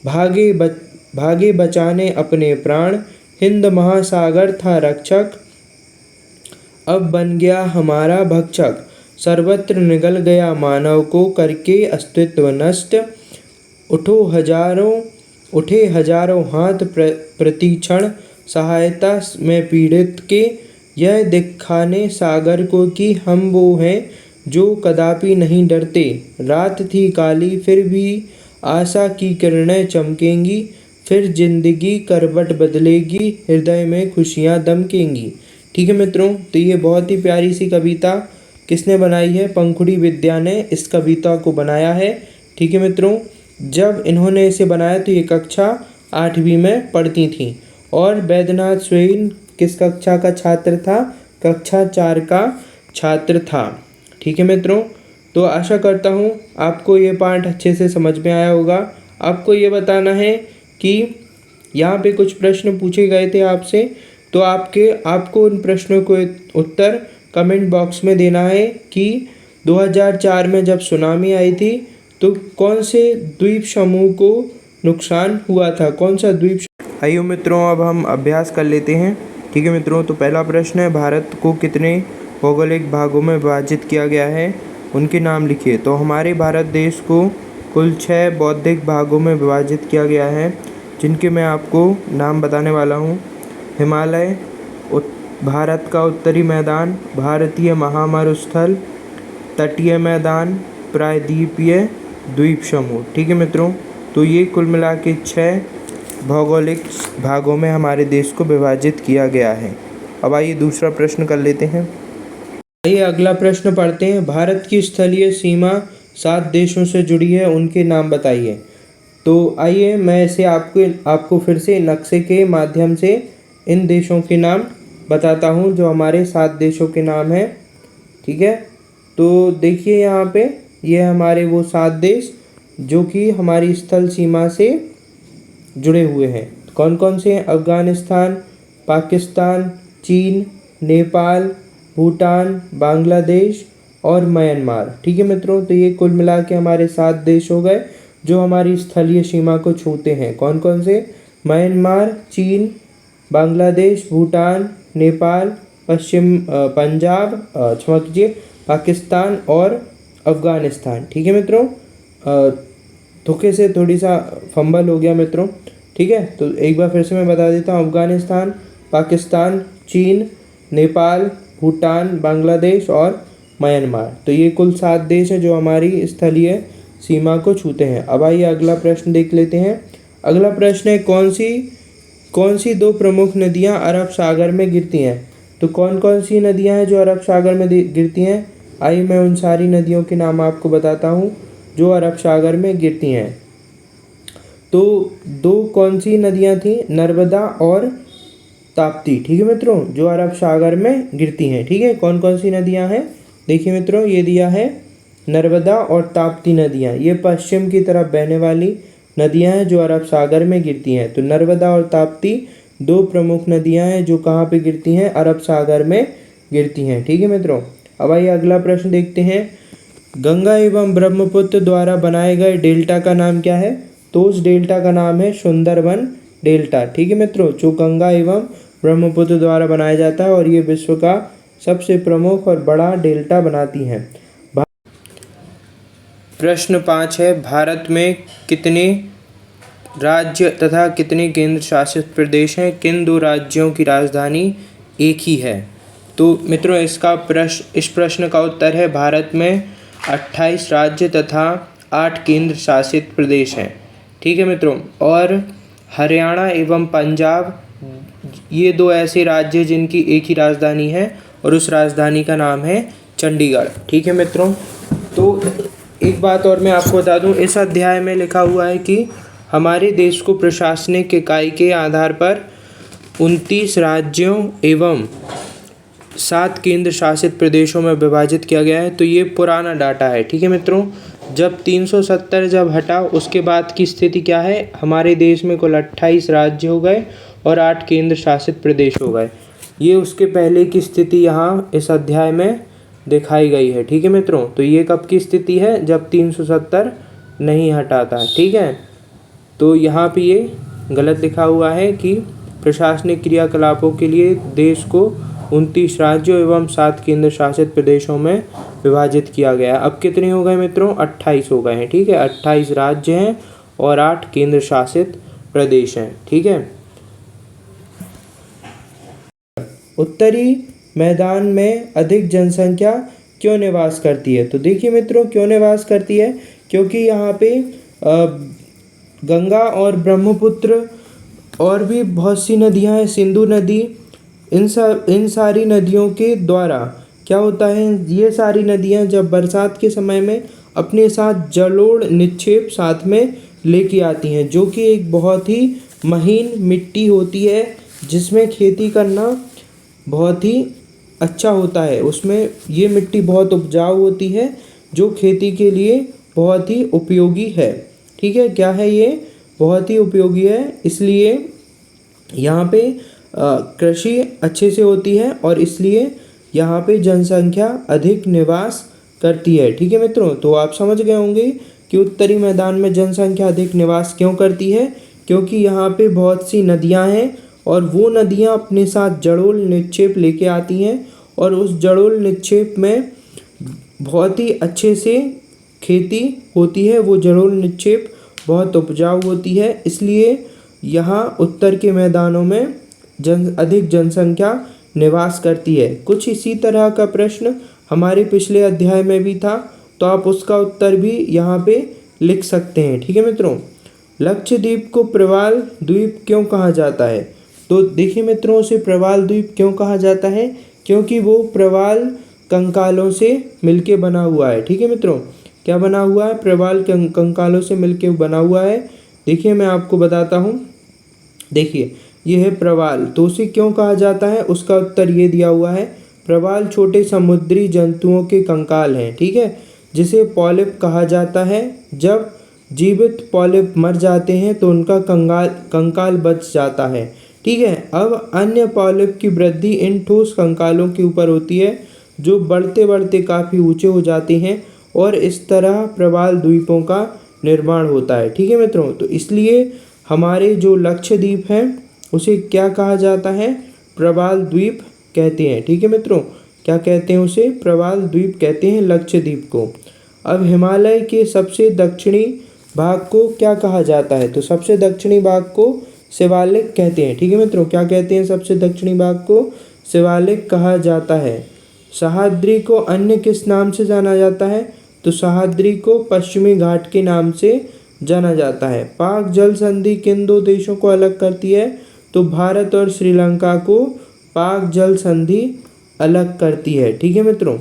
भागे बचाने अपने प्राण, हिंद महासागर था रक्षक, अब बन गया हमारा भक्षक, सर्वत्र निगल गया मानव को करके अस्तित्व नष्ट, उठे हजारों हाथ प्रतिक्षण सहायता में पीड़ित के, यह दिखाने सागर को कि हम वो हैं जो कदापि नहीं डरते, रात थी काली फिर भी आशा की किरणें चमकेंगी, फिर जिंदगी करवट बदलेगी, हृदय में खुशियाँ दमकेंगी। ठीक है मित्रों, तो ये बहुत ही प्यारी सी कविता किसने बनाई है? पंखुड़ी विद्या ने इस कविता को बनाया है। ठीक है मित्रों, जब इन्होंने इसे बनाया तो ये कक्षा 8वीं में पढ़ती थी, और वैद्यनाथ सेन किस कक्षा का छात्र था? कक्षा 4 का छात्र था। ठीक है मित्रों, तो आशा करता हूँ आपको ये पाठ अच्छे से समझ में आया होगा। आपको ये बताना है कि यहाँ पे कुछ प्रश्न पूछे गए थे आपसे, तो आपको उन प्रश्नों को उत्तर कमेंट बॉक्स में देना है कि 2004 में जब सुनामी आई थी तो कौन से द्वीप समूह को नुकसान हुआ था, कौन सा द्वीप। आइए मित्रों, अब हम अभ्यास कर लेते हैं। ठीक है मित्रों, तो पहला प्रश्न है, भारत को कितने भौगोलिक भागों में विभाजित किया गया है, उनके नाम लिखिए। तो हमारे भारत देश को कुल 6 बौद्धिक भागों में विभाजित किया गया है, जिनके मैं आपको नाम बताने वाला हूँ। हिमालय, भारत का उत्तरी मैदान, भारतीय महामरुस्थल, तटीय मैदान, प्रायद्वीपीय द्वीप समूह। ठीक है मित्रों, तो ये कुल मिला के 6 भौगोलिक भागों में हमारे देश को विभाजित किया गया है। अब आइए दूसरा प्रश्न कर लेते हैं। आइए अगला प्रश्न पढ़ते हैं। भारत की स्थलीय सीमा 7 देशों से जुड़ी है, उनके नाम बताइए। तो आइए मैं इसे आपको फिर से नक्शे के माध्यम से इन देशों के नाम बताता हूँ, जो हमारे 7 देशों के नाम हैं। ठीक है, तो देखिए यहाँ पे ये हमारे वो 7 देश जो कि हमारी स्थल सीमा से जुड़े हुए हैं। कौन कौन से हैं? अफ़गानिस्तान, पाकिस्तान, चीन, नेपाल, भूटान, बांग्लादेश और म्यांमार। ठीक है मित्रों, तो ये कुल मिला के हमारे 7 देश हो गए जो हमारी स्थलीय सीमा को छूते हैं। कौन कौन से? म्यांमार, चीन, बांग्लादेश, भूटान, नेपाल, पाकिस्तान और अफ़गानिस्तान। ठीक है मित्रों, धोखे से थोड़ी सा फंबल हो गया मित्रों। ठीक है, तो एक बार फिर से मैं बता देता हूँ। अफ़गानिस्तान, पाकिस्तान, चीन, नेपाल, भूटान, बांग्लादेश और म्यांमार। तो ये कुल 7 देश हैं जो हमारी स्थलीय सीमा को छूते हैं। अब आइए अगला प्रश्न देख लेते हैं। अगला प्रश्न है, कौन सी 2 प्रमुख नदियां अरब सागर में गिरती हैं? तो कौन कौन सी नदियां हैं जो अरब सागर में गिरती हैं? आइए मैं उन सारी नदियों के नाम आपको बताता हूँ जो अरब सागर में गिरती हैं। तो 2 कौन सी नदियां थी? नर्मदा और ताप्ती। ठीक है मित्रों, जो अरब सागर में गिरती हैं। ठीक है, कौन कौन सी नदियां हैं? देखिए मित्रों, ये दिया है नर्मदा और ताप्ती नदियां। ये पश्चिम की तरफ बहने वाली नदियां हैं जो अरब सागर में गिरती हैं। तो नर्मदा और ताप्ती 2 प्रमुख नदियां हैं जो कहाँ पे गिरती हैं? अरब सागर में गिरती हैं। ठीक है मित्रों, अब आइए अगला प्रश्न देखते हैं। गंगा एवं ब्रह्मपुत्र द्वारा बनाए गए डेल्टा का नाम क्या है? तो उस डेल्टा का नाम है सुंदरबन डेल्टा। ठीक है मित्रों, जो गंगा एवं ब्रह्मपुत्र द्वारा बनाया जाता है और ये विश्व का सबसे प्रमुख और बड़ा डेल्टा बनाती हैं। प्रश्न 5 है, भारत में कितने राज्य तथा कितने केंद्र शासित प्रदेश हैं? किन 2 राज्यों की राजधानी एक ही है। तो मित्रों इस प्रश्न का उत्तर है भारत में 28 राज्य तथा 8 केंद्र शासित प्रदेश हैं। ठीक है मित्रों, और हरियाणा एवं पंजाब ये दो ऐसे राज्य जिनकी एक ही राजधानी है और उस राजधानी का नाम है चंडीगढ़। ठीक है मित्रों, तो एक बात और मैं आपको बता दूं, इस अध्याय में लिखा हुआ है कि हमारे देश को प्रशासनिक इकाई के आधार पर 29 राज्यों एवं 7 केंद्र शासित प्रदेशों में विभाजित किया गया है। तो ये पुराना डाटा है। ठीक है मित्रों, जब 370 जब हटा उसके बाद की स्थिति क्या है, हमारे देश में कुल 28 राज्य हो गए और 8 केंद्र शासित प्रदेश हो गए। ये उसके पहले की स्थिति यहाँ इस अध्याय में दिखाई गई है। ठीक है मित्रों, तो ये कब की स्थिति है, जब 370 नहीं हटा था। ठीक है, तो यहाँ पे ये गलत लिखा हुआ है कि प्रशासनिक क्रियाकलापों के लिए देश को 29 राज्यों एवं 7 केंद्र शासित प्रदेशों में विभाजित किया गया। अब कितने हो गए मित्रों, 28 हो गए हैं। ठीक है, 28 राज्य हैं और 8 केंद्र शासित प्रदेश हैं। ठीक है, उत्तरी मैदान में अधिक जनसंख्या क्यों निवास करती है? तो देखिए मित्रों, क्यों निवास करती है, क्योंकि यहाँ पे गंगा और ब्रह्मपुत्र और भी बहुत सी नदियाँ हैं, सिंधु नदी, इन सारी नदियों के द्वारा क्या होता है, ये सारी नदियाँ जब बरसात के समय में अपने साथ जलोढ़ निक्षेप साथ में लेके आती हैं, जो कि एक बहुत ही महीन मिट्टी होती है जिसमें खेती करना बहुत ही अच्छा होता है। उसमें ये मिट्टी बहुत उपजाऊ होती है जो खेती के लिए बहुत ही उपयोगी है। ठीक है, क्या है ये, बहुत ही उपयोगी है, इसलिए यहाँ पे कृषि अच्छे से होती है और इसलिए यहाँ पे जनसंख्या अधिक निवास करती है। ठीक है मित्रों, तो आप समझ गए होंगे कि उत्तरी मैदान में जनसंख्या अधिक निवास क्यों करती है, क्योंकि यहाँ पे बहुत सी नदियाँ हैं और वो नदियाँ अपने साथ जलोढ़ निक्षेप लेके आती हैं और उस जलोढ़ निक्षेप में बहुत ही अच्छे से खेती होती है। वो जलोढ़ निक्षेप बहुत उपजाऊ होती है, इसलिए यहाँ उत्तर के मैदानों में अधिक जनसंख्या निवास करती है। कुछ इसी तरह का प्रश्न हमारे पिछले अध्याय में भी था, तो आप उसका उत्तर भी यहाँ पे लिख सकते हैं। ठीक है मित्रों, लक्षद्वीप को प्रवाल द्वीप क्यों कहा जाता है? तो देखिए मित्रों, उसे प्रवाल द्वीप क्यों कहा जाता है, क्योंकि वो प्रवाल कंकालों से मिलके बना हुआ है। ठीक है मित्रों, क्या बना हुआ है, प्रवाल कंकालों से मिलके बना हुआ है। देखिए मैं आपको बताता हूँ, देखिए ये है प्रवाल, तो उसे क्यों कहा जाता है, उसका उत्तर ये दिया हुआ है, प्रवाल छोटे समुद्री जंतुओं के कंकाल हैं। ठीक है, जिसे पॉलिप कहा जाता है। जब जीवित पॉलिप मर जाते हैं तो उनका कंकाल बच जाता है। ठीक है, अब अन्य पॉलिप की वृद्धि इन ठोस कंकालों के ऊपर होती है जो बढ़ते बढ़ते काफ़ी ऊंचे हो जाते हैं और इस तरह प्रवाल द्वीपों का निर्माण होता है। ठीक है मित्रों, तो इसलिए हमारे जो लक्षद्वीप हैं उसे क्या कहा जाता है, प्रवाल द्वीप कहते हैं। ठीक है मित्रों, क्या कहते हैं उसे, प्रवाल द्वीप कहते हैं लक्षद्वीप को। अब हिमालय के सबसे दक्षिणी भाग को क्या कहा जाता है? तो सबसे दक्षिणी भाग को शिवालिक कहते हैं। ठीक है मित्रों, क्या कहते हैं, सबसे दक्षिणी भाग को शिवालिक कहा जाता है। सह्याद्री को अन्य किस नाम से जाना जाता है? तो सह्याद्री को पश्चिमी घाट के नाम से जाना जाता है। पाक जल संधि किन दो देशों को अलग करती है? तो भारत और श्रीलंका को पाक जल संधि अलग करती है। ठीक है मित्रों,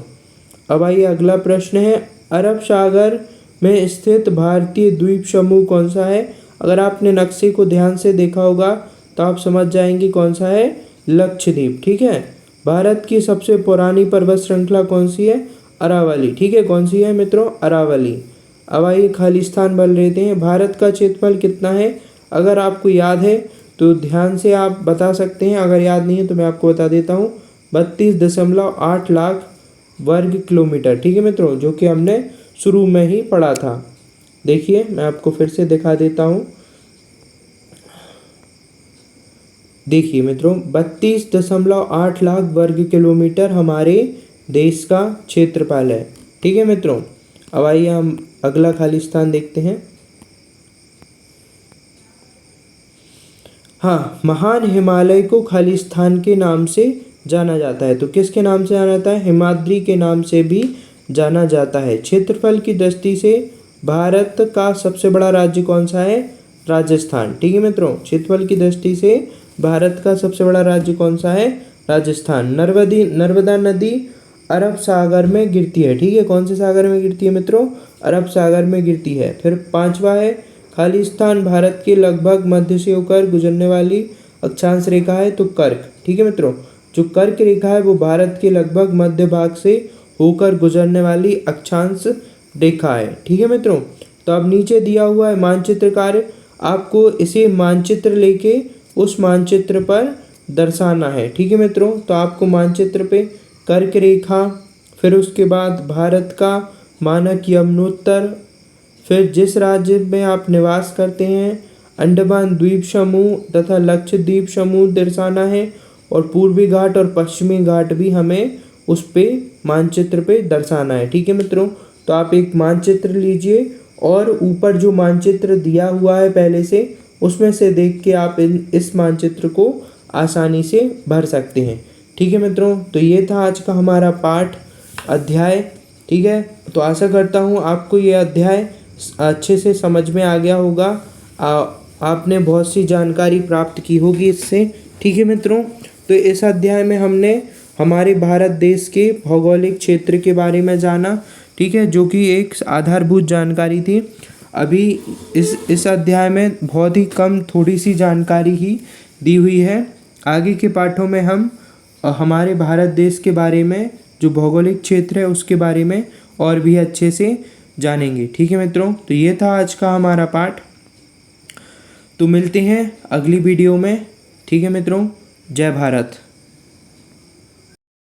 अब आइए अगला प्रश्न है, अरब सागर में स्थित भारतीय द्वीप समूह कौन सा है? अगर आपने नक्शे को ध्यान से देखा होगा तो आप समझ जाएंगे कौन सा है, लक्षद्वीप। ठीक है, भारत की सबसे पुरानी पर्वत श्रृंखला कौन सी है? अरावली। ठीक है, कौन सी है मित्रों? अरावली। अब आइए खालिस्तान बल लेते हैं, भारत का क्षेत्रफल कितना है? अगर आपको याद है तो ध्यान से आप बता सकते हैं, अगर याद नहीं है तो मैं आपको बता देता हूँ, 32.8 लाख वर्ग किलोमीटर। ठीक है मित्रों, जो कि हमने शुरू में ही पढ़ा था। देखिए मैं आपको फिर से दिखा देता हूँ, देखिए मित्रों 32.8 लाख वर्ग किलोमीटर हमारे देश का क्षेत्रफल है। ठीक है मित्रों, अब आइए हम अगला खालिस्तान देखते हैं। हाँ, महान हिमालय को खालिस्तान के नाम से जाना जाता है? तो किसके नाम से जाना जाता है? हिमाद्री के नाम से भी जाना जाता है। क्षेत्रफल की दृष्टि से भारत का सबसे बड़ा राज्य कौन सा है? राजस्थान। ठीक है मित्रों, क्षेत्रफल की दृष्टि से भारत का सबसे बड़ा राज्य कौन सा है? राजस्थान। नर्मदा नदी अरब सागर में गिरती है। ठीक है, कौन से सागर में गिरती है मित्रों? अरब सागर में गिरती है। फिर पांचवा है, खालिस्तान भारत के लगभग मध्य से होकर गुजरने वाली अक्षांश रेखा है। तो कर्क। ठीक है मित्रों, जो कर्क रेखा है वो भारत के लगभग मध्य भाग से होकर गुजरने वाली अक्षांश रेखा है। ठीक है मित्रों, तो अब नीचे दिया हुआ है मानचित्र कार्य, आपको इसे मानचित्र लेके उस मानचित्र पर दर्शाना है। ठीक है मित्रों, तो आपको मानचित्र पे कर्क रेखा, फिर उसके बाद भारत का मानक यमुनोत्तर, फिर जिस राज्य में आप निवास करते हैं अंडमान द्वीप समूह तथा लक्षद्वीप समूह दर्शाना है, और पूर्वी घाट और पश्चिमी घाट भी हमें उस पे मानचित्र पे दर्शाना है। ठीक है मित्रों, तो आप एक मानचित्र लीजिए और ऊपर जो मानचित्र दिया हुआ है पहले से, उसमें से देख के आप इस मानचित्र को आसानी से भर सकते हैं। ठीक है मित्रों, तो ये था आज का हमारा पाठ अध्याय। ठीक है, तो आशा करता हूँ आपको ये अध्याय अच्छे से समझ में आ गया होगा। आपने बहुत सी जानकारी प्राप्त की होगी इससे। ठीक है मित्रों, तो इस अध्याय में हमने हमारे भारत देश के भौगोलिक क्षेत्र के बारे में जाना। ठीक है, जो कि एक आधारभूत जानकारी थी। अभी इस अध्याय में बहुत ही कम थोड़ी सी जानकारी ही दी हुई है। आगे के पाठों में हम हमारे भारत देश के बारे में, जो भौगोलिक क्षेत्र है उसके बारे में और भी अच्छे से जानेंगे। ठीक है मित्रों, तो ये था आज का हमारा पाठ। तो मिलते हैं अगली वीडियो में। ठीक है मित्रों, जय भारत।